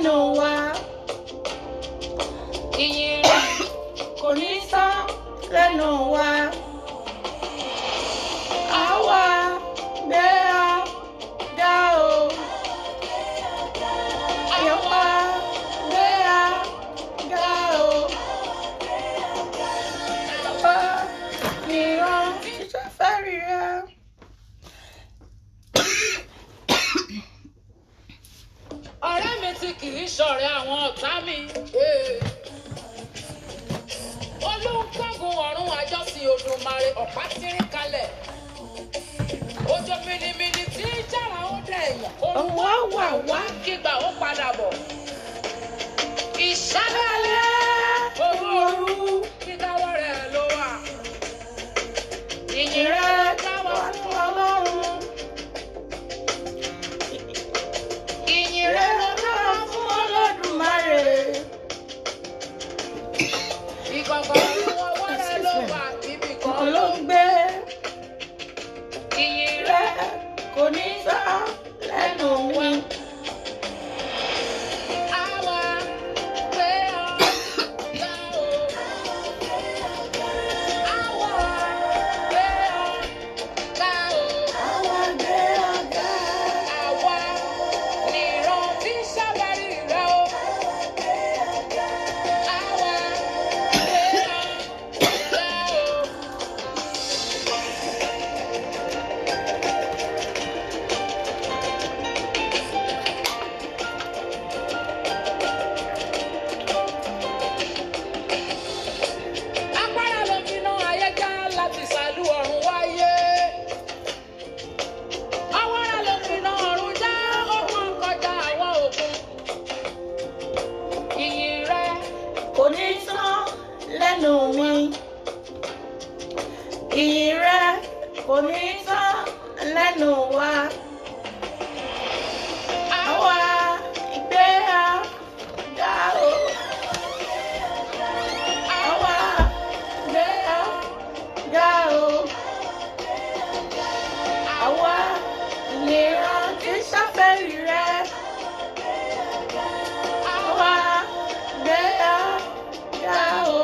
lẹ́nu wa. Ìyìn rẹ̀ kò ní tán lẹ́nu wa. Àwa gbé ọ̀gá o. Àwa gbé ọ̀gá o. Àwa nìran iṣẹ́ fẹ́ rí rẹ. Ọ̀rẹ́ mi tí kì í ṣọ̀rẹ́ àwọn ọ̀tá mi. Olùkọ́gun ọ̀run àjọsìn Olódùmarè ọ̀pá tírín kalẹ̀. Òjò mìnìmìnì tí ń jára ó dẹ̀ èèyàn. Òun wá wà wá kígbà ó padà bọ̀. Ìṣálẹ̀ alẹ́ òru kíkáwọ́ rẹ̀ ló wà. Ìyìn rẹ̀ dáwọ́ fún Ọlọ́run. Ìyìn rẹ̀ dáwọ́ fún Olódùmarè. Ìkọ̀kọ̀ ọwọ́ rẹ̀ ló wà níbi kan ló ń gbé. Ìyìn rẹ̀ Kò ní tán lẹ́nu wa. àwa gbé ọ̀gá o. Àwa gbé ọ̀gá o. Àwa gbé ọ̀gá. Àwa nìran tí ń ṣàwárí rẹ̀ o. Àwa gbé ọ̀gá o. Agbára ló fi ná ayé já láti ṣàlù ọ̀run wáyé. Ọwọ́ra ló fi ná ọ̀run já ọmọ kọjá àwọn òkun. Ìyìn rẹ̀ Kò ní tán lẹ́nu mi. Ìyìn rẹ̀ kò ní tán lẹ́nu wa. Àwa gbé ọ̀gá o. Àwa gbé ọ̀gá o. Àwa nìran tí ṣàfẹ́rí rẹ̀. Àwa gbé ọ̀gá o.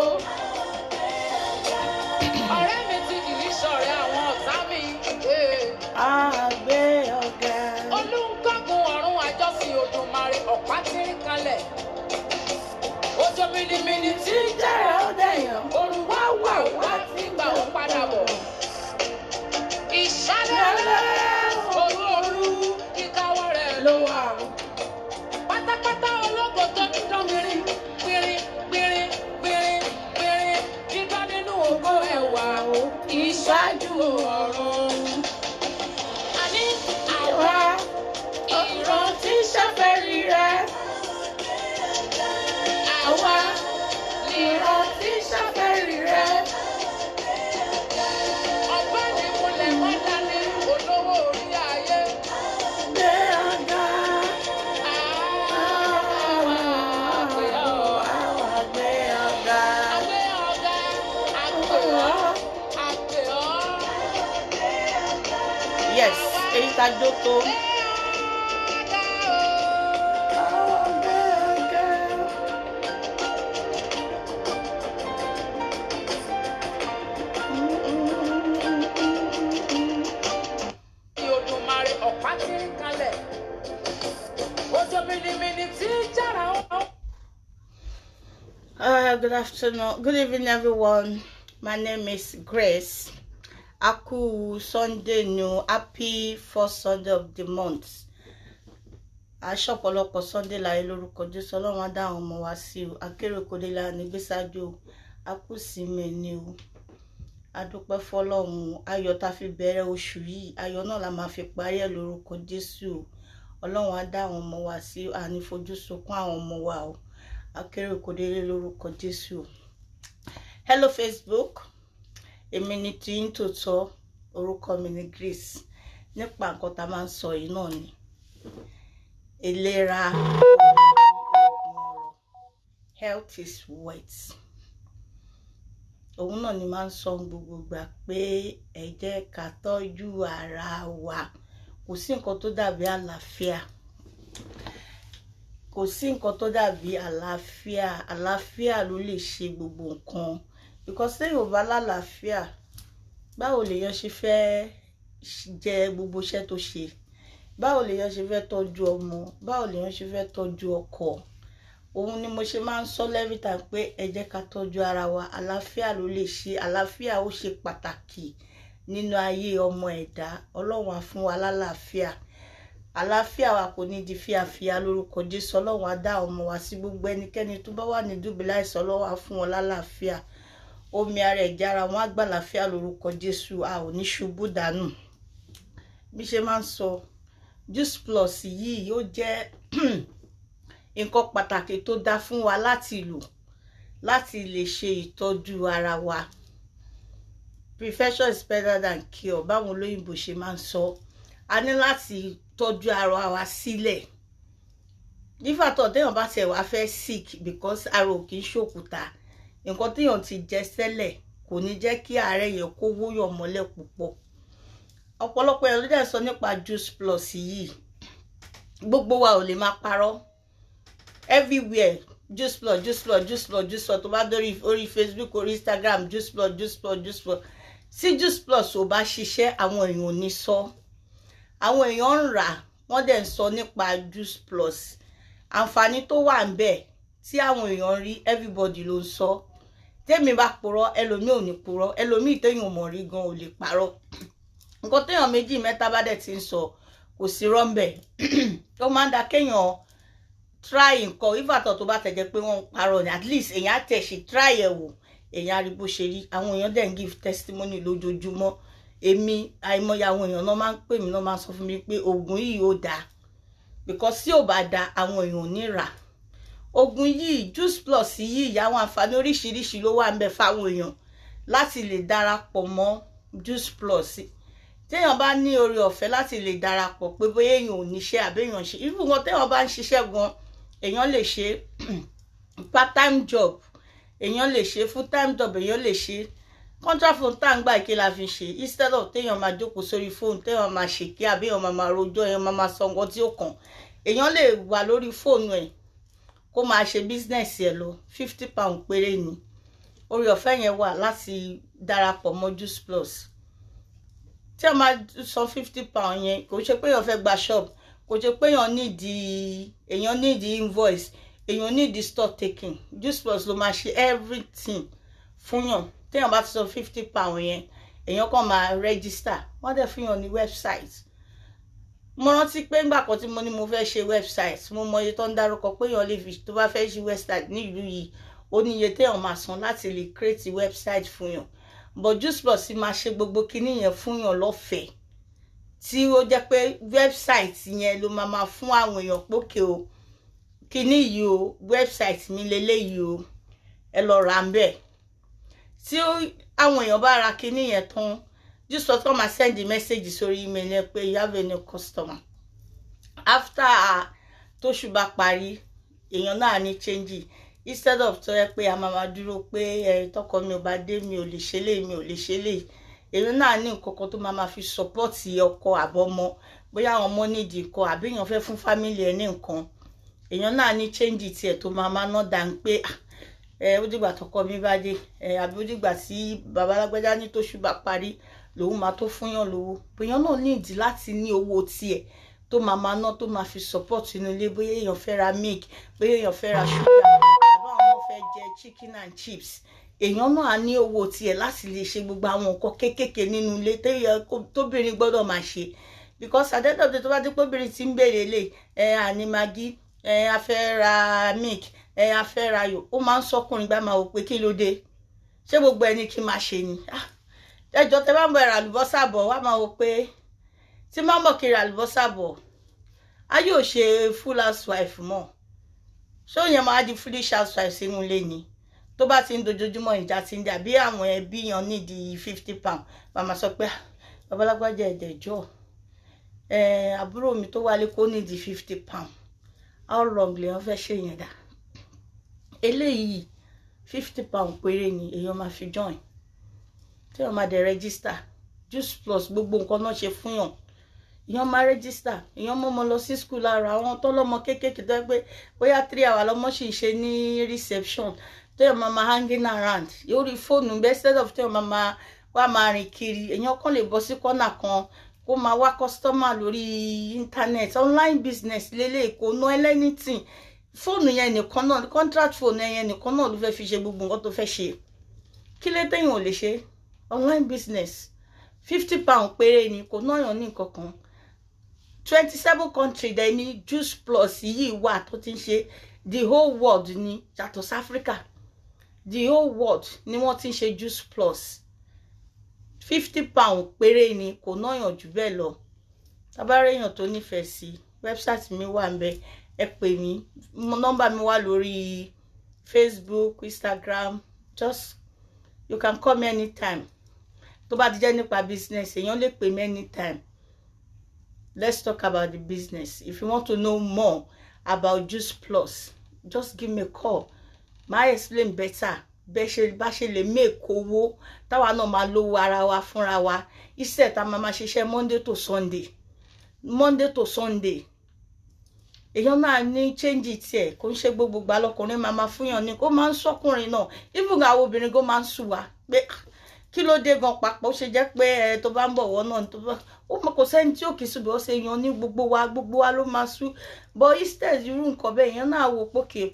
ọ̀rẹ́ mi tí kì í ṣọ̀rẹ́ àwọn ọ̀tá mi. A gbé ọ̀gá. Olùkọ́gun ọ̀run àjọsìn Olódùmarè ọ̀pá tírín kalẹ̀. Òjò mìnìmìnì tí ń Jẹ́rẹ̀ ó dẹ̀yàn. òru wá wà wá nígbà ó padà bọ̀. Ìṣálẹ̀ alẹ́ òru kíkáwọ́ rẹ̀ ló wà. Pátápátá ológo tó ń dán gbìnrín gbìnrín gbìnrín gbìnrín gbìnrín dídá nínú ògo ẹ̀wà o ìṣáájú ọ̀run. Àní àwa Ìran tí ṣàfẹ́rí rẹ̀. àwa Ìran tí ṣàfẹ́rí rẹ̀. ọ̀gbẹ́ni múlẹ̀ mọ́ dání olówó orí ayé. Gbé ọ̀gá. Àwa àgbẹ̀ ọ́. Àwa gbé ọ̀gá. Àgbẹ̀ ọ̀gá àgbẹ̀ ọ́. Àgbẹ̀ ọ́. Yes, èyí tá jó tó. Àwa gbé ọ̀gá. Olódùmarè ọ̀pá tírín kalẹ̀. Òjò mìnìmìnì tí ń jára ó. Good afternoon, good evening, everyone. My name is Grace. Aku Sunday new happy first Sunday of the month. Aṣọ́pọ̀lọpọ̀ Sunday láyé lórúkọ Jésù Ọlọ́run á dá àwọn ọmọ wa sí o. Akérèkọdé la ní gbésájú o. Akú sí mi ni o. Adúpẹ́ fọ́lọ́run ayọ̀ tá fi bẹ̀rẹ̀ oṣù yìí ayọ̀ náà la máa fi parí ẹ̀ lórúkọ Jésù o. Ọlọ́run á dá àwọn ọmọ wa sí o. Àní fojú sunkún àwọn ọmọ wa o. Akérèkọdé lórúkọ Jésù o. Hello Facebook. Èmi ni tí ń tòótọ́ orúkọ mi ni Grace. Nípa nǹkan tá máa ń sọ yìí náà ni. Ìlera health is wealth. Òun náà ni máa ń sọ gbogbo gbà pé ẹ jẹ́ ká tọ́jú ara wa. Kò sí nǹkan tó dàbí àlàáfíà. kò sí nǹkan tó dàbí àlàáfíà ló lè ṣe gbogbo nǹkan because téèyàn ò bá lálàáfíà báwo lèèyàn ṣe fẹ́ jẹ gbogbo iṣẹ́ tó ṣe, báwo lèèyàn ṣe fẹ́ tọ́jú ọmọ, báwo lèèyàn ṣe fẹ́ tọ́jú ọkọ. Òun ni mo ṣe máa ń sọ every time pé ẹ jẹ́ ká tọ́jú ara wa, àlàáfíà ló lè ṣe, àlàáfíà ó ṣe pàtàkì nínú ayé ọmọ ẹ̀dá. Ọlọ́run á fún wa lálàáfíà, àlàáfíà wa kò ní di fíafíà lórúkọ Jésù. Ọlọ́run á dá ọmọ wa sí, gbogbo ẹnikẹ́ni tó bá wà ní dùbúlẹ̀ àìsàn Ọlọ́run á fún wọn lálàáfíà, omi ara ẹ̀jẹ̀ ara wọn á gbà láfíà lórúkọ Jésù. A ò ní ṣubú dànù. Bí ṣe máa ń sọ, Juice Plus yìí ó jẹ́ nǹkan pàtàkì tó dá fún wa láti lò láti lè ṣe ìtọ́jú ara wa. Prevention is better than cure, báwọn olóyìnbó ṣe máa ń sọ. A ní láti tọ́jú ara wa sílẹ̀. Nífàtọ̀ téèyàn bá tiẹ̀ wá fẹ́ sick because ara ò kì í ṣòkúta, nǹkan téèyàn ti jẹ sẹ́lẹ̀ kò ní jẹ́ kí àárẹ̀ yẹn kó wóyàn mọ́lẹ̀ púpọ̀. Ọ̀pọ̀lọpọ̀ ẹ̀ ló dẹ̀ sọ nípa Juice Plus yìí, gbogbo wa ò lè máa parọ́. Everywhere Juice Plus, Juice Plus, Juice Plus, Juice Plus, tó bá dórí orí Facebook, orí Instagram, Juice Plus, Juice Plus, Juice Plus. Tí Juice Plus ò bá ṣiṣẹ́, àwọn èèyàn ò ní sọ. Àwọn èèyàn ń rà, wọ́n dẹ̀ ń sọ nípa Juice Plus. Àǹfààní tó wà ń bẹ̀ tí àwọn èèyàn rí, everybody ló ń sọ. Tèmi bá purọ́, ẹlòmíì ò ní purọ́, ẹlòmíì téèyàn mọ̀ rí gan ò lè parọ́. Nǹkan téèyàn méjì mẹ́ta bá dẹ̀ ti ń sọ kò sí rọ́ńbẹ̀. Ó máa ń da kéèyàn try nǹkan, ìfàtọ̀ tó bá tẹ̀jẹ́ pé wọ́n ń parọ́ ni, at least èèyàn á tẹ̀ ṣe try ẹ̀ wò, èèyàn á rí bó ṣe rí. Àwọn èèyàn dẹ̀ ń give testimony lójoojúmọ́. Èmi àìmọye àwọn èèyàn náà máa ń pè mí, náà máa ń sọ fún mi pé oògùn yìí ó dáa, because tí ò bá dáa àwọn èèyàn ò ní rà. Oògùn yìí Juice Plus yìí àwọn àǹfààní oríṣiríṣi ló wà ń bẹ fáwọn èèyàn láti lè darapọ̀ mọ́ Juice Plus. Téèyàn bá ní oore ọ̀fẹ́ láti lè darapọ̀, pé bóyá èèyàn ò níṣẹ́ àbí èèyàn ṣe, irú wọn téèyàn bá ń ṣiṣẹ́ gan, èèyàn lè ṣe part time job, èèyàn lè ṣe full time job, èèyàn lè ṣe contract phone tá ń gbà kí la fi ṣe, instead of téèyàn máa jókòó sórí fóònù, téèyàn máa ṣèké àbí èèyàn máa rojọ́, èèyàn máa sọ nǹkan tí ó kàn. Èèyàn lè wà lórí fóònù ẹ̀ kó máa ṣe business ẹ̀ lọ. £50 péré ni oore ọ̀fẹ́ yẹn wà láti darapọ̀ mọ́ Juice Plus. Tí a máa san £50 yẹn, kò ṣe pé èèyàn fẹ́ gba shop, kò ṣe pé èèyàn need invoice, èèyàn need stock taking. Juice Plus ló máa ṣe everything fún yàn. Téèyàn bá ti san £50 yẹn, èèyàn kàn máa register, wọ́n dẹ̀ fún yàn ní website. Mo rántí pé nígbà kan tí mo ní mo fẹ́ ṣe website, mo mọ iye tó ń dárúkọ pé èèyàn lè fi, tó bá fẹ́ ṣe website ní ìlú yìí, ó ní iye téèyàn máa san láti lè create website fún yàn. But Juice Plus máa ṣe gbogbo kinní yẹn fún yàn lọ́fẹ̀ẹ́, tí ó jẹ́ pé website yẹn ló máa fún àwọn èèyàn pókè o, kinní yìí o, website mi leléyìí o, ẹ lọ rà ń bẹ̀. Tí àwọn èèyàn bá ra kinní yẹn tán, Juice Plus kàn máa send the message sórí email yẹn pé you have a new customer. After tóṣù bá parí, èèyàn náà ní change. Instead of tó yẹ pé a máa dúró pé tọkọ mi ò bá dé, mi ò lè ṣe léyìí, mi ò lè ṣe léyìí. Èèyàn náà ní nǹkan kan tó máa fi support ọkọ àbọ̀mọ, bóyá àwọn ọmọ nídìí nǹkan àbí èèyàn fẹ́ fún family ẹ̀ ní nǹkan. Èèyàn náà ní change tiẹ̀ tó máa ná dà ń pé ó dìgbà tọkọ mi bá dé, àbí ó dìgbà tí bàbá alágbájá ní tóṣù bá parí lòun máa tó fún yàn lówó. Èèyàn náà ní ìdí láti ní owó tiẹ̀ tó máa ná, tó máa fi support inú ilé. Bóyá èèyàn fẹ́ ra milk, bóyá èèyàn fẹ́ ra sugar, àbí àwọn ọmọ fẹ́ jẹ chicken and chips. Èèyàn náà ní owó tiẹ̀ láti lè ṣe gbogbo àwọn nǹkan kéékèèké nínú ilé tóbìnrin gbọ́dọ̀ máa ṣe. Because at the end of the day, tó bá dé pé obìnrin ti ń béèrè lè àní magí, a fẹ́ ra milk, a fẹ́ ra ayò, ó máa ń sọkùnrin gbá máa wò pé kí ló dé, ṣé gbogbo ẹni kí n máa ṣe ni. Ẹjọ́ tẹ bá ń bọ̀ ẹ̀rọ àlùbọ́sà bọ̀, wá máa wò pé tí máa ń bọ̀ kiri àlùbọ́sà bọ̀, a yóò ṣe full housewife mọ́. Ṣé òun yẹn máa di foolish housewife sínú ilé ni? Tó bá ti ń dojoojúmọ́ ìjà ti ń jà, bí àwọn ẹbí yan nídìí £50, màmá sọ pé babalágbájá ẹ̀dẹ̀jọ́, àbúrò mi tó wálé kó nídìí £50. How long lèèyàn fẹ́ ṣe yẹn dà? Eléyìí £50 péré ni èèyàn máa fi join. Tí èèyàn máa dẹ̀ register Juice Plus, gbogbo nǹkan náà ṣe fún yàn. èèyàn máa register, èèyàn mọ́mọ lọ sí school lára àwọn tó lọ́mọ kéékèèké tó pé bóyá 3 hours lọ́mọ sì ṣe ní reception tó yẹ máa hanging around lórí fóònù bẹ́ẹ̀ instead of tó yẹ máa wá máa rìn kiri. Èèyàn kan lè bọ́ sí kọ́nà kan kó máa wá customer lórí internet. Online business lélẹ̀ kò ná anything. Fóònù yẹn nìkan náà, contract phone yẹn nìkan náà ló fẹ́ fi ṣe gbogbo nǹkan tó fẹ́ ṣe. Kí lè téèyàn ò lè ṣe online business? £50 péré ni, kò náyàn ní nǹkan kan. 27 country dẹ̀ ní Juice Plus yìí wà tó ti ń ṣe. The whole world ni yàtọ̀ sí Africa. The whole world ni wọ́n ti ń ṣe Juice Plus. £50 péré ni, kò náyàn jù bẹ́ẹ̀ lọ. Tábàárẹ̀ èèyàn tó nífẹ̀ẹ́ sí, website mi wà ńbẹ̀, ẹ pè mí. Nọ́mbà mi wà lórí Facebook, Instagram. Just you can call me anytime. Tó bá ti jẹ́ nípa business, èèyàn lè pè mí anytime. Let's talk about the business. If you want to know more about Juice Plus, just give me a call. My explain better. Bá ṣe lè make owó táwa náà máa lówó ara wa fúnra wa. Iṣẹ́ tá máa ṣiṣẹ́ Monday to Sunday. Monday to Sunday. Èèyàn náà ní change tiẹ̀ kò ń ṣe gbogbo gbà lọkùnrin máa fúnyàn ní kó máa ń sọkùnrin náà. Even àwọn obìnrin kó máa ń sùn wá pé kí ló dé gan papọ̀ ó ṣe jẹ́ pé tó bá ń bọ̀ wọ́n náà tó bá ó mọ̀ kò sẹ́ni tí ò kì í sùn bí ó ṣe yan ní gbogbo wa ló máa sùn. But instead irú nǹkan bẹ́ẹ̀ èèyàn náà wò pókè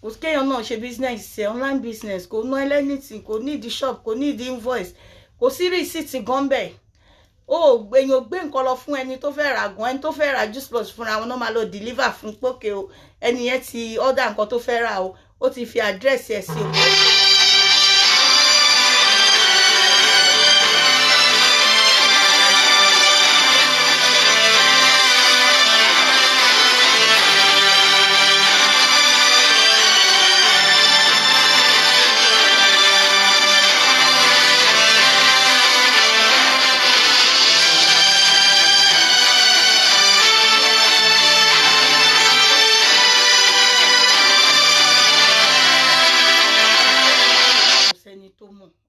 kò kéèyàn náà ṣe business ṣe online business kò ná anything kò ní the shop kò ní the invoice kò sí receipt gan bẹ́ẹ̀. Ó èèyàn gbé nǹkan lọ fún ẹni tó fẹ́ rà gan ẹni tó fẹ́ rà Juice Plus fúnra wọn náà máa lọ deliver fún pókè o ẹni yẹn ti order nǹkan tó fẹ́ rà o ó ti fi address ẹ̀ sí o.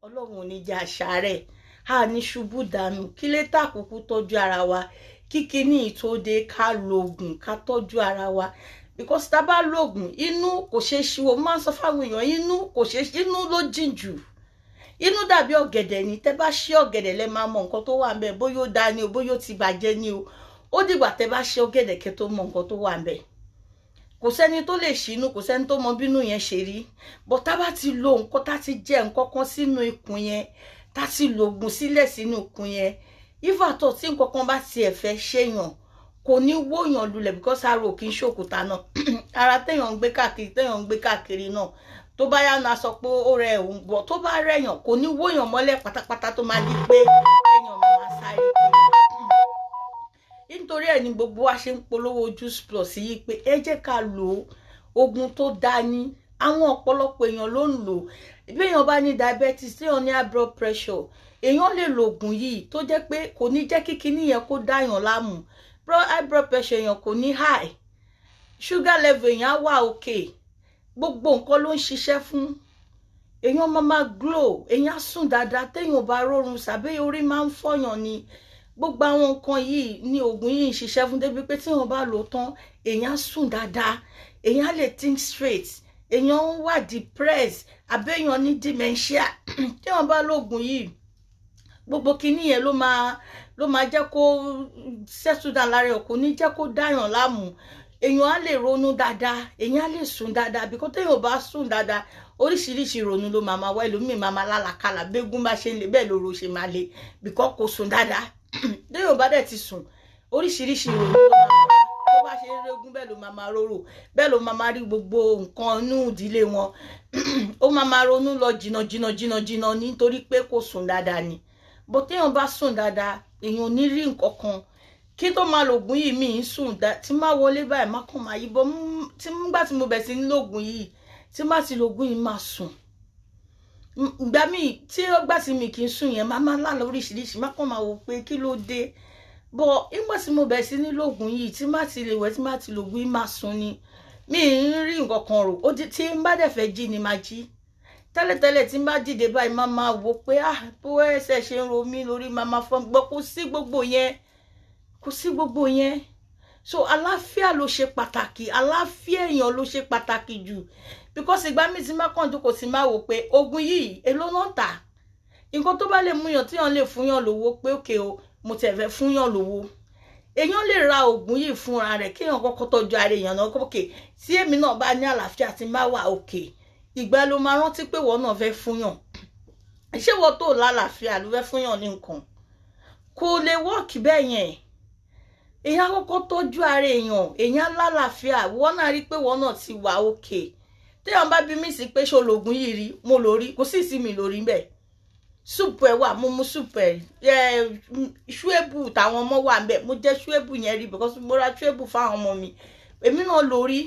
Ọlọ́run ò ní jẹ́ àṣàrẹ̀ a ní ṣubú dànù kí lè tàkùkù tọ́jú ara wa kíkíní ìtòde ká lògùn ká tọ́jú ara wa because tá bá lògùn inú kò ṣe ṣíwò máa ń sọ fáwọn èèyàn inú ló jìn jù. Inú dàbí ọ̀gẹ̀dẹ̀ ni tẹ́ bá ṣí ọ̀gẹ̀dẹ̀ lẹ máa mọ nǹkan tó wà ńbẹ̀ bóyá ó dá ni o bóyá ó ti bàjẹ́ ni o ó dìgbà tẹ́ bá ṣí ọ̀gẹ̀dẹ̀ kẹ́ tó mọ nǹkan tó wà ńbẹ̀. Kò sẹ́ni tó lè ṣínú kò sẹ́ni tó mọ bínú yẹn ṣe rí but tá bá ti lo nǹkan tá ti jẹ nǹkan kan sínú ikùn yẹn tá ti lògùn sílẹ̀ sínú ikùn yẹn ìfàtọ̀ tí nǹkan kan bá tiẹ̀ fẹ́ ṣèyàn kò ní wóyàn lulẹ̀ because ara ò kì í ṣòkúta náà ara téèyàn ń gbé káàkiri náà tó bá yá náà sọ pé ó rẹ òun bọ̀ tó bá rẹ̀yàn kò ní wóyàn mọ́lẹ̀ pátápátá tó máa di pé èèyàn máa sáré kiri. Nítorí ẹ̀ ni gbogbo wa ṣe ń polówó Juice Plus yìí pé ẹ jẹ́ ká lo oògùn tó dáa ní àwọn ọ̀pọ̀lọpọ̀ èèyàn ló ń lò bí èèyàn bá ní diabetes tí èèyàn ní high blood pressure èèyàn lè lo oògùn yìí tó jẹ́ pé kò ní jẹ́ kí kinní yẹn kó dáyàn láàmú high blood pressure èèyàn kò ní high sugar level èèyàn á wà okay gbogbo nǹkan ló ń ṣiṣẹ́ fún èèyàn máa glow èèyàn á sùn dáadáa téèyàn bá rọrùn sàbẹ́ orí máa ń fọyàn ni gbogbo àwọn nǹkan yìí ní oògùn yìí ń ṣiṣẹ́ fún débi pé tí wọ́n bá lò tán èèyàn á sùn dáadáa èèyàn á lè think straight èèyàn ń wà depressed àbẹ́yàn ní dementia tí wọ́n bá lòògùn yìí gbogbo kinní yẹn ló máa jẹ́ kó settle down lára ẹ̀ kò ní jẹ́ kó dáyàn láàmú èèyàn á lè ronú dáadáa èèyàn á lè sùn dáadáa bí kò téèyàn bá sùn dáadáa oríṣiríṣi ìrònú ló máa wá ẹlòmíì máa lálàkàlà bégún bá ṣe ń lè bẹ́ẹ̀ lóru ṣe máa le bí kò sùn dáadáa téèyàn bá dẹ̀ ti sùn oríṣiríṣi ìrònú ló máa wá tó bá ṣe ń régún bẹ́ẹ̀ ló máa rorò bẹ́ẹ̀ ló máa rí gbogbo nǹkan inú ìdílé wọn ó máa ronú lọ jìnnà nítorí pé kò sùn dáadáa ni bó téèyàn bá sùn dáadáa èèyàn ò ní rí nǹkan kan kí tó máa lògùn yìí mi ń sùn tí má wọlé báyìí má kàn máa yíbọn nígbà tí mo bẹ̀ sí ní lògùn yìí tí má ti lògùn yìí máa sùn ìgbà míì tí ó gbà tí mi kì í sùn yẹn máa lálẹ́ oríṣiríṣi má kàn máa wò pé kí ló dé bọ̀ nígbà tí mo bẹ̀ sí ní lògùn yìí tí má ti lè wẹ̀ tí má ti lògùn yìí máa sùn ni mi ń rí nǹkan kan rò ó tí n bá dẹ̀ fẹ́ jí ni máa jí tẹ́lẹ̀tẹ́lẹ̀ tí n bá dìde báyìí máa wò pé bó ẹsẹ̀ ṣe ń ro mí lórí máa fọ́n gbọ́ kó sí gbogbo yẹn kò sí gbogbo yẹn. So àlàáfíà ló ṣe pàtàkì, àlàáfíà èèyàn ló ṣe pàtàkì jù, because ìgbà mi tí má kàn jókòó sí máa wò pé oògùn yìí èló náà tà, nǹkan tó bá lè mú yàn tí yàn lè fún yàn lówó pé òkè o mo tẹ̀ fẹ́ fún yàn lówó, èèyàn lè ra oògùn yìí fúnra rẹ̀ kéèyàn kọ́kọ́ tọ́jú ara èèyàn náà, òkè tí èmi náà bá ní àlàáfíà tí má wà òkè, ìgbà ló máa rántí pé wọ́n náà fẹ́ fún yàn. Ṣé wọ́n tó lálàáfíà ló fẹ́ fún yàn ní nǹkan? Kò lè wọ́ọ̀kì bẹ́ẹ̀ yẹn. Èèyàn kọ́kọ́ tọ́jú ara èèyàn lálàáfíà, wọ́n náà rí pé wọ́n náà ti wà òkè. Téèyàn bá bí mí sí pé ṣo lògùn yìí rí, mo lò rí, kò sí ìsinmi lórí bẹ́ẹ̀. Súùpù ẹ̀ wà, mo mu súùpù ẹ̀, ṣúébù táwọn ọmọ wà ń bẹ̀, mo jẹ́ ṣúébù yẹn rí because mo ra ṣúébù fáwọn ọmọ mi, èmi náà lò rí.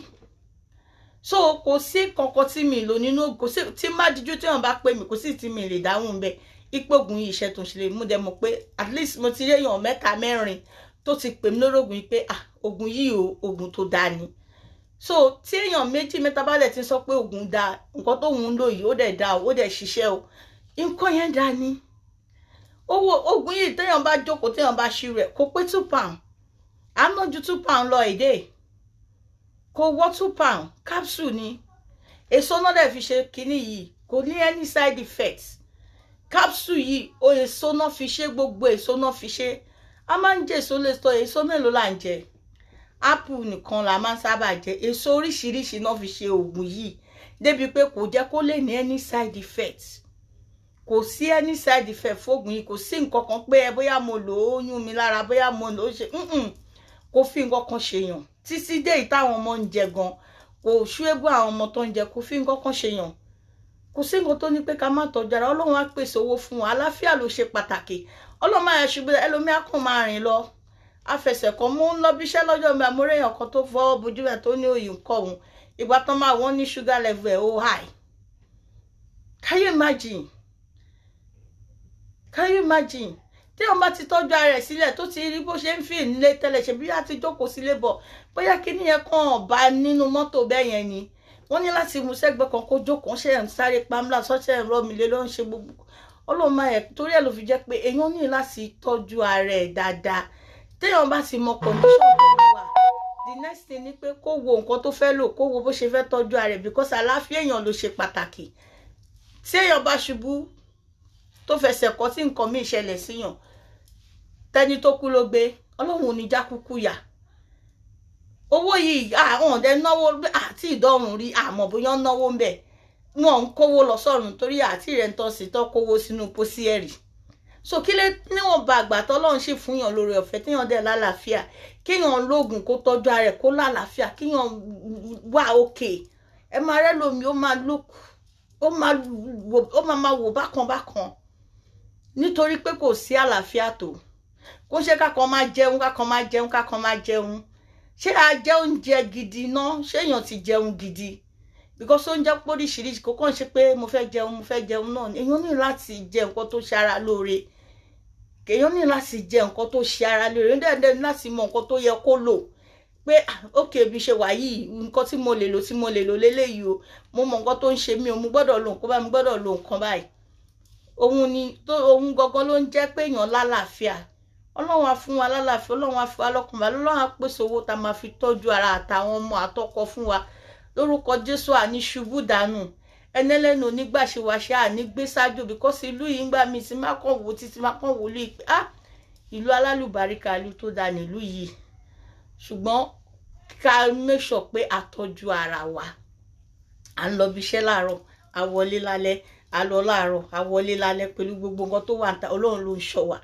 So kò sí kankan tí mi lò nínú, kò sí tí má díjú tí wọ́n bá pè mí, kò sí tí mi lè dáhùn bẹ́ẹ̀. Ipò ògùn yìí iṣẹ́ tó ń ṣe lè mú dẹ mọ̀ pé at least mo ti rí èèyàn 3 4 tó ti pè mí lórí ògùn yìí pé ògùn yìí o ògùn tó dáa ni. So tí èèyàn 2 3 bá dẹ̀ ti sọ pé ògùn dáa, nǹkan tó ń lò yìí ó dẹ̀ dáa ó dẹ̀ ṣiṣẹ́ o, nǹkan yẹn dáa ni. Owó ògùn yìí téèyàn bá jókòó téèyàn bá ṣí rẹ̀ kò pé £2, à ń ná ju £2 lọ èdè, kò wọ́ £2, capsule ni. Èso náà dẹ̀ fi ṣe kinní yìí, kò ní any side effects. Capsule yìí o èso náà fi ṣe, gbogbo èso náà fi ṣe. A máa ń jẹ èso lè sọ èso mélòó là ń jẹ? Apple nìkan la máa ń sábà jẹ, èso oríṣiríṣi náà fi ṣe ògùn yìí débi pé kò jẹ́ kó lè ní any side effects. Kò sí any side effect fóògùn yìí, kò sí nǹkan kan pé bóyá mo lò ó yún mi lára, bóyá mo lò ó ṣe kò fi nǹkan kan ṣèyàn. Títí dé ìtàwọn ọmọ ń jẹ gan, kò ṣúébù àwọn ọmọ tó ń jẹ, kò fi nǹkan kan ṣèyàn. Kò sí nǹkan tó ní pé ká má tọ́jú ara, Ọlọ́run á pèsè owó fún wa, àlàáfíà ló ṣe pàtàkì. Ọlọ́run máa ṣubú ẹlòmíà kàn máa rìn lọ, afẹsẹ̀ kan mú ń lọ bí iṣẹ́ lọ́jọ́ mi, àmúrẹ́ èèyàn kan tó fọwọ́ bojú rẹ̀ tó ní òyìn kọ́ òun, ìgbà tán máa wọ́n ní sugar level ẹ̀ ó high. Can you imagine? Can you imagine? Tí wọ́n bá ti tọ́jú ara rẹ̀ sílẹ̀ tó ti rí bó ṣe ń fi nílé tẹ́lẹ̀, ṣe bí a ti jókòó sílé bọ̀, bóyá kíní yẹn kàn bá nínú mọ́tò bẹ́ẹ̀ yẹn ni, wọ́n ní láti mú sẹ́gbẹ́ kan kó jókòó, ṣe ń sáré pamela sọ́ṣẹ́ ń rọ́ mi lé ló ń ṣe gbogbo. Ọlọ́run máa yẹ torí ẹ̀ ló fi jẹ́ pé èèyàn ní láti tọ́jú ara ẹ̀ dáadáa. Téèyàn bá ti mọ condition tó wà, the next thing ni pé kó wo nǹkan tó fẹ́ lò, kó wo bó ṣe fẹ́ tọ́jú ara ẹ̀, because àlàáfíà èèyàn ló ṣe pàtàkì. Tí èèyàn bá ṣubú tó fẹsẹ̀ kọ́ tí nǹkan míì ṣẹlẹ̀ síyàn, tẹ́ni tó kú ló gbé, Ọlọ́run ò ní já kúkú yà. Owó yìí àwọn ọ̀dẹ náwó àti ìdọ́rùn rí, àmọ́ bóyá náwó ń bẹ̀, wọn ń kówó lọ sọ́run torí àti rẹ̀ ń tọ́ sí tó kówó sínú pósí ẹ̀rì. So kí lè níwọ̀n bá àgbà tọ́lọ́run ṣì fún yàn lórí ọ̀fẹ́ téèyàn dẹ̀ lálàáfíà, kéèyàn lóògùn kó tọ́jú ara rẹ̀ kó lálàáfíà, kéèyàn wà òkè. Ẹ máa rẹ́ lómi ó máa lókù, ó máa wò bákan bákan nítorí pé kò sí àlàáfíà tó. Kó ṣe kákan máa jẹun kákan máa jẹun kákan máa jẹun, ṣé a jẹ oúnjẹ gidi náà, ṣé èèyàn ti jẹun gidi? Because oúnjẹ póríṣiríṣi kò kàn ṣe pé mo fẹ́ jẹun náà, èèyàn ní láti jẹ nǹkan tó ṣe ara lóore, èèyàn ní láti jẹ nǹkan tó ṣe ara lóore, dẹ́ẹ̀dẹ́ ní láti mọ nǹkan tó yẹ kó lò pé ókè bí ṣe wà yìí, nǹkan tí mo lè lò léléyìí o, mo mọ nǹkan tó ń ṣe mí o, mo gbọ́dọ̀ lo nǹkan báyìí, mo gbọ́dọ̀ lo nǹkan báyìí. Ohun gangan ló ń jẹ́ pé èèyàn lálàáfíà. Ọlọ́run á fún wa lálàáfíà, Ọlọ́run á fún wa lọ́kàn balẹ̀, Ọlọ́run á pèsè owó tá máa fi tọ́jú ara àtàwọn ọmọ àtọkọ fún wa. Lórúkọ Jésù àní ṣubú dànù, ẹnẹ́lẹ́nu onígbàṣewàṣe àní gbé sájò, because ìlú yìí ń gbà mí sí má kàn wò títí má kàn wò lè pé ìlú alálùbáríkà ìlú tó dáa nílùú yìí. Ṣùgbọ́n ká make sure pé a tọ́jú ara wa. À ń lọ bí iṣẹ́ láàárọ̀, a wọlé lálẹ́, a lọ láàárọ̀, a wọlé lálẹ́ pẹ̀lú gbogbo nǹkan tó wà níta, Ọlọ́run ló ń ṣọ́ wa.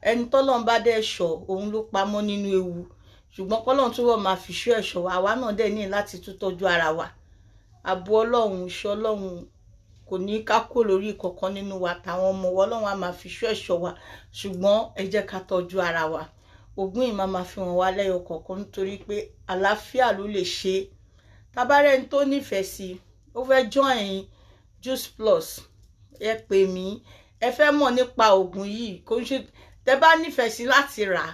Ẹni tọ́lọ́run bá dẹ̀ ṣọ́, òun ló pamọ́ nínú ewu. Ṣùgbọ́n kọ́lọ́run túbọ̀ máa fi ṣọ́ ẹ̀ṣọ́ wa, àwa náà dẹ̀ ní láti tún tọ́jú ara wa. Ààbò Ọlọ́run, ìṣọ́ Ọlọ́run kò ní ká kó lórí ìkọ̀kan nínú wa táwọn ọmọ wa, Ọlọ́run á máa fi ṣọ́ ẹ̀ṣọ́ wa. Ṣùgbọ́n ẹ jẹ́ ká tọ́jú ara wa. Ògùn yìí máa fi hàn wá lẹ́yọ kọ̀ọ̀kan nítorí pé àlàáfíà ló lè ṣe. Tabarẹ́ ní tó nífẹ̀ẹ́ sí, ó fẹ́ join Juice Plus, ẹ pè mí, ẹ fẹ́ mọ̀ nípa ògùn yìí, kò ń ṣe tẹ́ bá nífẹ̀ẹ́ sí láti rà.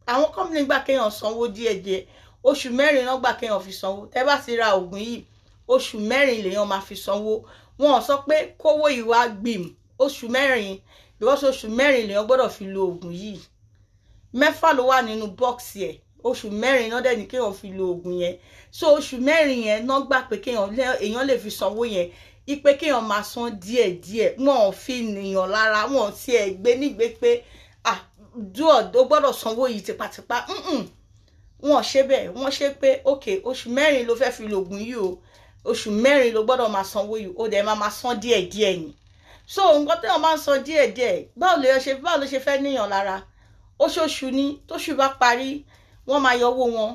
Àwọn company gbà kéèyàn sanwó díẹ̀díẹ̀, oṣù 4 náà gbà kéèyàn fi sanwó. Tẹ́ bá ti ra ògùn yìí, oṣù 4 lèèyàn máa fi sanwó. Wọn ò sọ pé kówó ìwà gbìm oṣù 4, because oṣù 4 lèèyàn gbọ́dọ̀ fi lo ògùn yìí. mẹ́fà ló wà nínú bọ́ọ̀sì ẹ̀ oṣù mẹ́rin náà dẹ̀ ní kéèyàn fi lo oògùn yẹn so oṣù mẹ́rin yẹn náà gbà pé èèyàn lè fi sanwó yẹn ipe kéèyàn máa san díẹ̀díẹ̀ wọn ò fi nìyàn lára wọn ò tiẹ̀ gbé nígbé pé o gbọ́dọ̀ sanwó yìí tipátipá wọn ṣe bẹ́ẹ̀ wọ́n ṣe pé ok oṣù mẹ́rin ló fẹ́ fi lo oògùn yìí o oṣù mẹ́rin ló gbọ́dọ̀ máa sanwó yìí ó dẹ̀ máa san díẹ̀díẹ̀ ni so nǹkan téèyàn máa ń san díẹ̀díẹ̀ báwo ló ṣe fẹ́ níyàn lára oṣooṣù ni tóṣù bá parí wọ́n máa yọwó wọn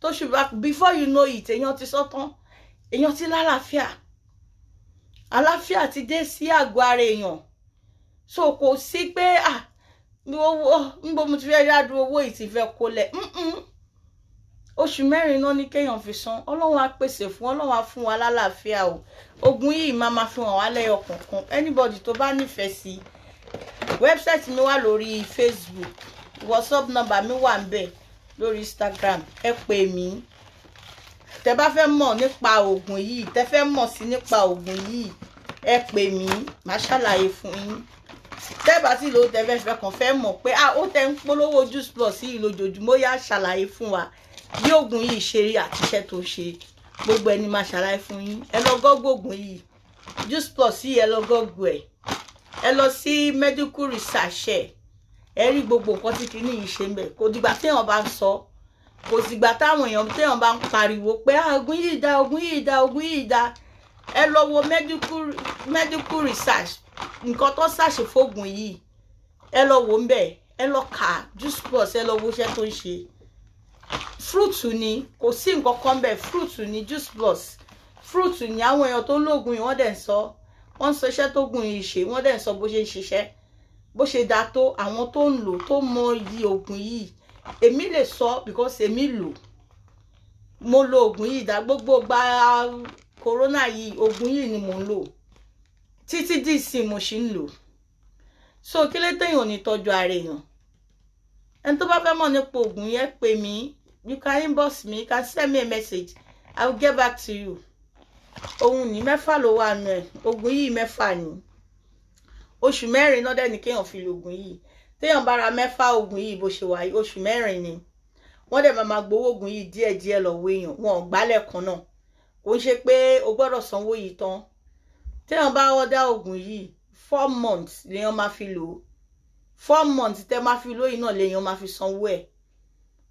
tóṣù bá before you know it èèyàn ti sọ tán èèyàn ti lálàáfíà àlàáfíà ti dé sí àgọ́ ara èèyàn so kò sí pé níbo mo ti fẹ́ dájú owó yìí ti fẹ́ kólẹ̀ oṣù mẹ́rin náà ní kéèyàn fi san ọlọ́run á pèsè fún ọlọ́run á fún wa lálàáfíà o oògùn yìí máa fi hàn wá lẹ́yọ kọ̀ọ̀kan anybody tó bá nífẹ̀ẹ́ sí website mi wà lórí Facebook WhatsApp number mi wà ńbẹ̀ lórí Instagram ẹ pè mí tẹ́ bá fẹ́ mọ̀ nípa oògùn yìí tẹ́ fẹ́ mọ̀ sí nípa oògùn yìí ẹ pè mí màá ṣàlàyé fún yín tẹ́ bá sì ló tẹ́ fẹ́ kàn fẹ́ mọ̀ pé ó tẹ́ ń polówó Juice Plus yìí lójoojúmọ́ yá ṣàlàyé fún wa bí oògùn yìí ṣe rí àti iṣẹ́ tó ṣe gbogbo ẹni máa ṣàlàyé fún yín ẹ lọ gọ́gọ́ oògùn yìí Juice Plus yìí ẹ lọ gọ́gọ́ ẹ lọ sí medical research ẹ rí gbogbo nǹkan tí kìíní yìí ṣe ń bẹ̀ kò dìgbà téèyàn bá ń sọ kò dìgbà táwọn téèyàn bá ń pariwo pé oògùn yìí dá oògùn yìí dá oògùn yìí dá ẹ lọ wo medical research nǹkan tó ṣàṣe fóògùn yìí ẹ lọ wò ń bẹ̀ ẹ lọ kà Juice Plus ẹ lọ wo iṣẹ́ tó ń ṣe fruit ni kò sí nǹkan kan bẹ́ẹ̀ fruit ni Juice Plus fruit ni àwọn èèyàn tó lóògùn yìí wọ́n dẹ̀ ń sọ iṣẹ́ tó gùn yìí ṣe wọ́n dẹ̀ ń sọ bó ṣe ń ṣiṣẹ́ bó ṣe dáa tó àwọn tó ń lò tó mọ iyì oògùn yìí èmi lè sọ because èmi lò mo lo oògùn yìí dá gbogbo gba corona yìí oògùn yìí ni mo ń lò títí dìísìn mo ṣì ń lò so kí ló téèyàn ò ní tọ́jú ara èèyàn ẹni tó bá fẹ́ mọ̀ nípa oògùn yẹn pè mí you can inbox me you can send me a message I will get back to you òun ní mẹ́fà ló wà nù ẹ̀ oògùn yìí mẹ́fà ni oṣù mẹ́rin náà dẹ̀ ní kéèyàn fi lo oògùn yìí téèyàn bá ra mẹ́fà oògùn yìí bó ṣe wà yìí oṣù mẹ́rin ni wọ́n dẹ̀ máa gbowó oògùn yìí díẹ̀díẹ̀ lọ́wọ́ èèyàn wọn ò gbálẹ̀ kan náà kò ń ṣe pé o gbọ́dọ̀ sanwó yìí tán téèyàn bá ọ̀dà oògùn yìí 4 months lèèyàn máa fi lò 4 months tẹ́ máa fi lóyìn náà lèèyàn máa fi sanwó ẹ̀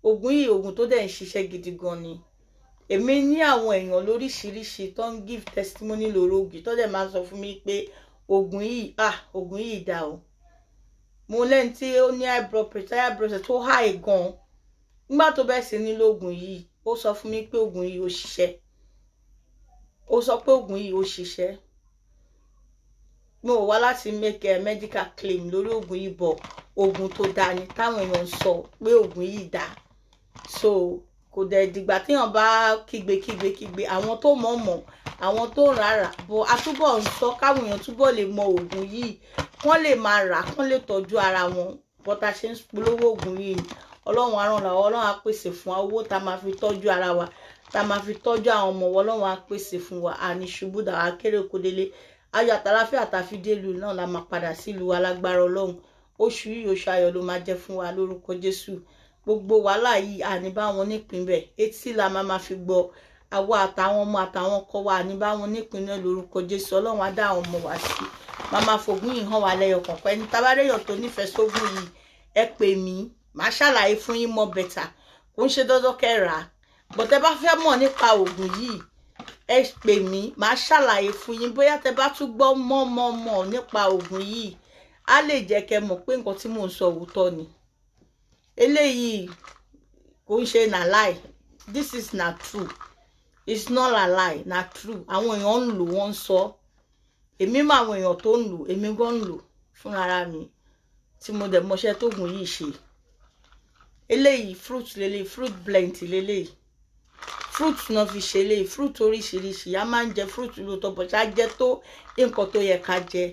oògùn yìí oògùn tó dẹ̀ ń ṣiṣẹ́ gidi gan ni èmi ní àwọn èèyàn lóríṣiríṣi tó ń give testimony lórí oògùn tó dẹ̀ máa sọ fún mi pé oògùn yìí dá o mo lẹ́ni tí ó ní high blood pressure tó high gan nígbà tó bẹ́ẹ̀ sí nílò oògùn yìí ó sọ fún mi pé oògùn yìí ó ṣiṣẹ́ ó sọ pé oògùn yìí ó ṣiṣẹ́ mo wá láti make a medical claim lórí oògùn yìí bọ̀ oògùn tó dáa ni táwọn èèyàn sọ pé oògùn yìí dá so kò dẹ̀ dìgbà téèyàn bá kígbe àwọn tó mọ̀ àwọn tó rárá bọ̀ àtúbọ̀ ń sọ káwọn èèyàn túbọ̀ lè mọ oògùn yìí wọ́n lè máa rà kán lè tọ́jú ara wọn bọ́tà ṣe ń polówó oògùn yìí ọlọ́run á ràn lọ́wọ́ ọlọ́run á pèsè fún wa owó tá a máa fi tọ́jú ara wa tá a máa fi tọ́jú àwọn ọmọ wa ọlọ́run á pèsè fún wa àní ṣubú dàwa kéré kó délé ayọ̀ àtàláfíà àtàfídélù náà la máa padà sílùú alágbára ọlọ́run oṣù yìí oṣù ayọ̀ ló máa jẹ́ fún wa lórúkọ Jésù gbogbo wàhálà yìí àní bá wọn nípìn bẹ́ẹ̀ etí la máa fi gbọ́ àwa àtàwọn ọmọ àtàwọn ọkọ wa àní bá wọn nípìn náà lórúkọ Jésù ọlọ́run á dá àwọn ọmọ wa sí máa fògùn yìí hàn wá lẹ́yọ kọ̀ọ̀kan ẹni tábàdéyàn tó nífẹ̀ẹ́ sógùn yìí ẹ pè mí màá ṣàlàyé fún yín mọ́ bẹ́tà kò ń ṣe dandan kẹ́ra bọ̀tẹ́ bá fẹ́ mọ̀ nípa oògùn yìí ẹ pè mí màá ṣàlàyé fún yín bóyá tẹ́ bá tún gbọ́ mọ́ nípa oògùn yìí á lè jẹ́ kẹ́ mọ̀ pé nǹkan tí mò ń sọ òótọ́ ni eléyìí kò ń ṣe na lie this is na true it's not a lie na true àwọn èèyàn ń lò wọ́n ń sọ èmi mọ àwọn èèyàn tó ń lò èmi gan ń lò fúnra mi tí mo dẹ̀ mọṣẹ́ tóògùn yìí ṣe eléyìí fruit lélẹ̀ fruit blend lélẹ̀ fruit náà fi ṣe lélẹ̀ fruit oríṣiríṣi a máa ń jẹ fruit lóòótọ́ bọ̀ ṣá jẹ́ tó nǹkan tó yẹ ká jẹ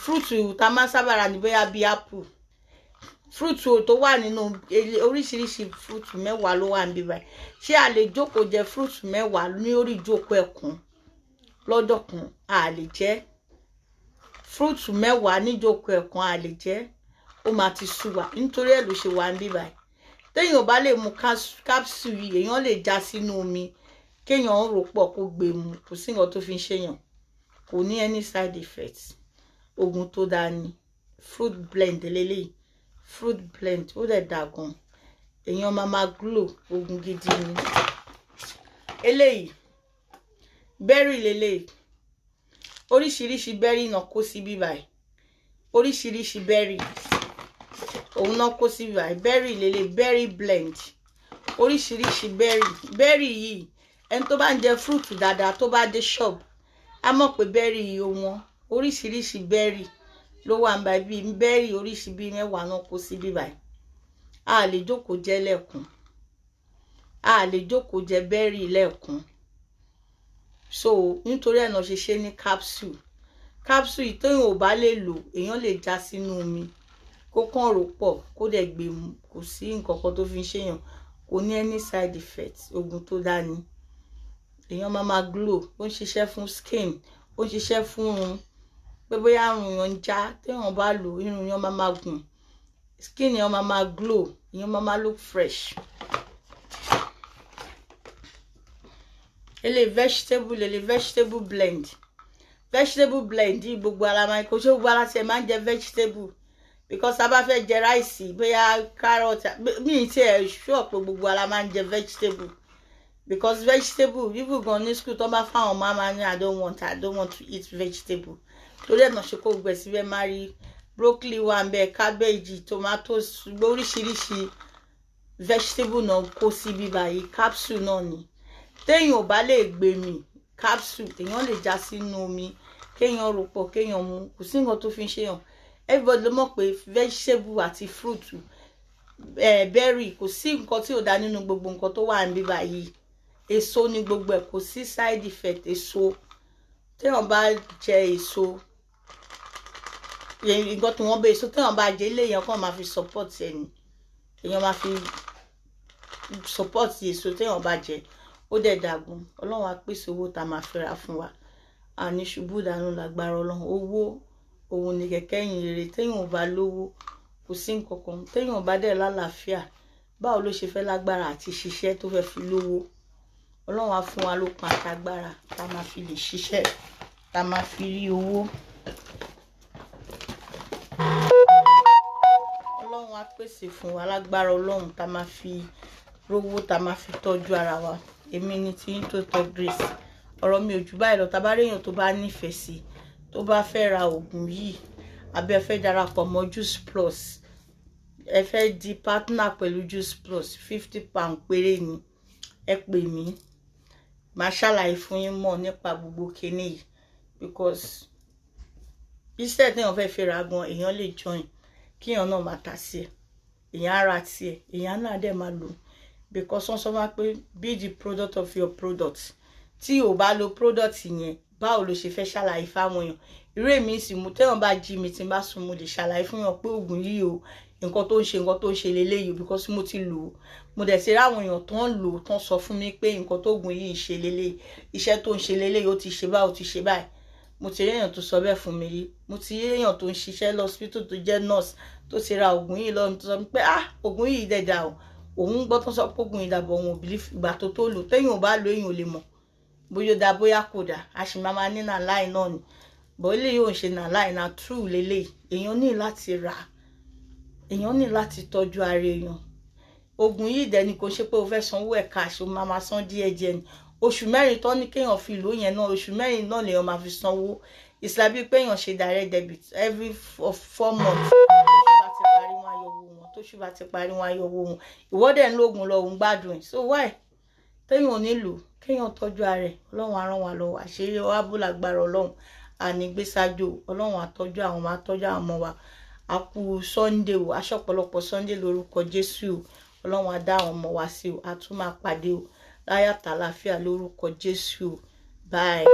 fruit tá a máa ń sábà rà ní bóyá bíi apple fruit tó wà nínú oríṣiríṣi fruit mẹ́wàá ló wà níbí báyìí ṣé a lè jókòó jẹ fruit mẹ́wàá ní orí ìjókòó ẹ̀kún lọ́jọ́ kan a lè jẹ fruit mẹ́wàá níjókòó ẹ̀kan a lè jẹ ó máa ti sú wa nítorí ẹ̀ ló ṣe wà ń bí báyìí. Téèyàn bá lè mu capsule yìí èèyàn lè já sínú omi kéèyàn rò pọ̀ kó gbé mu, kò sí nǹkan tó fi ń ṣèyàn, kò ní any side effect. Oògùn tó dáa ni, fruit blend lélẹ́yìí, fruit blend ó dẹ̀ dà gan, èèyàn máa glow, oògùn gidi ni. Eléyìí berry lélẹ́yìí, oríṣiríṣi berry náà kó sí bí báyìí, oríṣiríṣi berry òun náà kó sí bí báyìí, berry lélẹ́yìí, berry blend, oríṣiríṣi berry yìí ẹni tó bá ń jẹ fruit dáadáa tó bá dé shop á mọ̀ pé berry yìí ó wọ́n. Oríṣiríṣi berry ló wà níbàyí, bíi berry oríṣi bíi 10 náà kó sí bí báyìí. A lè jókòó jẹ lẹ́ẹ̀kan, a lè jókòó jẹ berry lẹ́ẹ̀kan. So nítorí ẹ̀ náà ṣe ṣe ní capsule. Capsule yìí téèyàn ò bá lè lò èèyàn lè já sínú omi kó kàn rò pọ̀ kó dẹ̀ gbé mu, kò sí nǹkan kan tó fi ń ṣèyàn, kò ní any side effect. Oògùn tó dáa ni, èèyàn máa glow, ó ń ṣiṣẹ́ fún skin, ó ń ṣiṣẹ́ fún irun, pé bóyá irun èèyàn ń já téèyàn bá lò irun èèyàn máa gùn, skin èèyàn máa glow, èèyàn máa look fresh. Ele vegetable blend, vegetable blend yìí gbogbo ara máa kó ṣe gbogbo ara tiẹ̀ máa ń jẹ vegetable, because tá bá fẹ́ jẹ ráìsì bóyá carrot mi ti ẹ̀ sure pé gbogbo ara máa ń jẹ vegetable, because vegetable even gan ní school tó bá fáwọn ọmọ máa ní I don't want to eat vegetable. Torí ẹ̀ náà ṣe kó gbẹ̀ síbẹ̀ máa rí broccoli wà ń bẹ, cabbage, tomatoes, oríṣiríṣi vegetable náà kó sí bí báyìí. Capsule náà ni, téèyàn ò bá lè gbé mi capsule èèyàn lè já sínú omi kéèyàn rò pọ̀ kéèyàn mu, kò sí nǹkan tó fi ń ṣèyàn. Everybody ló mọ̀ pé vegetable àti fruit berry kò sí nǹkan tí ò dá nínú gbogbo nǹkan tó wà níbí báyìí. Èso ní gbogbo ẹ̀, kò sí side effect èso. Téèyàn bá jẹ èso, nǹkan tí wọ́n bẹ èso téèyàn bá jẹ ilé èèyàn kàn máa fi support ẹni, èèyàn máa fi support èso téèyàn bá jẹ, ó dẹ̀ dàgùn. Ọlọ́run á pèsè owó tá a máa fẹ́ ra fún wa, àní ṣubú dànù lágbára Ọlọ́run. Owó òun ni kẹ̀kẹ́ ìyìn rere, téèyàn ò bá lówó kò sí nǹkan kan, téèyàn ò bá dẹ̀ lálàáfíà báwo ló ṣe fẹ́ lágbára àti ṣiṣẹ́ tó fẹ́ fi lówó. Ọlọ́run á fún wa lókun àtagbára tá a máa fi lè ṣiṣẹ́, tá a máa fi rí owó. Ọlọ́run á pèsè fún wa lágbára Ọlọ́run tá a máa fi rówó, tá a máa fi tọ́jú ara wa. Èmi ni tí ń Total Grace, ọ̀rọ̀ mi ò jù báyìí lọ. Tá bá réèyàn tó bá nífẹ̀ẹ́ sí, tó bá fẹ́ ra oògùn yìí àbí ẹ fẹ́ darapọ̀ mọ́ Juice Plus, ẹ fẹ́ di partner pẹ̀lú Juice Plus, £50 péré ni. Ẹ pè mí, màá ṣàlàyé fún yín mọ̀ nípa gbogbo kinní yìí, because iṣẹ́ téèyàn fẹ́ fi ra gan èèyàn lè join kí èèyàn náà máa tà sí ẹ̀, èèyàn á ra tiẹ̀, èèyàn náà dẹ̀ máa lò, because wọ́n sọ wá pé be the product of your product. Tí o bá lo product yẹn báwo ló ṣe fẹ́ ṣàlàyé fáwọn èèyàn. Irú èmi sì mú téèyàn bá jí mi tí n bá sùn mo lè ṣàlàyé fún yàn pé oògùn yìí o nǹkan tó ń ṣe leléyìí, because mo ti lò ó, mo dẹ̀ ti ráwọn èèyàn tó ń lò ó tó ń sọ fún mi pé nǹkan tó oògùn yìí ń ṣe leléyìí, iṣẹ́ tó ń ṣe leléyìí, ó ti ṣe báyìí, ó ti ṣe báyìí. Mo ti rí èèyàn tó sọ bẹ́ẹ̀ fún mi rí, mo ti rí èèyàn tó ń ṣiṣẹ́ lọ́sípítù tó jẹ́ nurse tó ti ra oògùn yìí lọ́run tó sọ pé oògùn yìí dẹ̀ dà o, òun gbọ́ tó sọ pé oògùn yìí dàbọ̀ òun ò believe ìgbà tó lò. Téèyàn ò bá lò èèyàn ò lè mọ̀ bóyá ó dá bóyá kò dá, a sì máa ní nà láì náà ni. Bọ̀ eléyìí ò ń ṣe nà láì, na true leléyìí. Èèyàn ní láti rà, èèyàn ní láti tọ́jú ara èèyàn. Oògùn yìí dẹ̀ ni kò ṣe pé o fẹ́ sanwó ẹ̀ cash, o máa san díẹ̀díẹ̀ ni. Oṣù mẹ́rin tó ní kéèyàn fi lò yẹn náà, oṣù mẹ́rin náà lèèyàn máa fi sanwó. It's like bí pé èèyàn ṣe direct debit every 4 months. Tóṣù bá ti parí wọn á yọ owó wọn. Ìwọ dẹ̀ ń lóògùn lọ òun gbádùn ẹ̀, so why? Téèyàn ò nílò kéèyàn tọ́jú ara ẹ̀, Ọlọ́run á ràn wá lọ́wọ́, àṣírí wa bò lágbára Ọlọ́run, àní gbé sájò, Ọlọ́run á tọ́jú àwọn ọmọ, á tọ́jú àwọn ọmọ wa. A kú Sunday o, aṣọ ọ̀pọ̀lọpọ̀ Sunday lórúkọ Jésù o. Ọlọ́run á dá àwọn ọmọ wa sí o, a tún máa pàdé o láyọ̀ àtàlàáfíà lórúkọ Jésù o. Bye.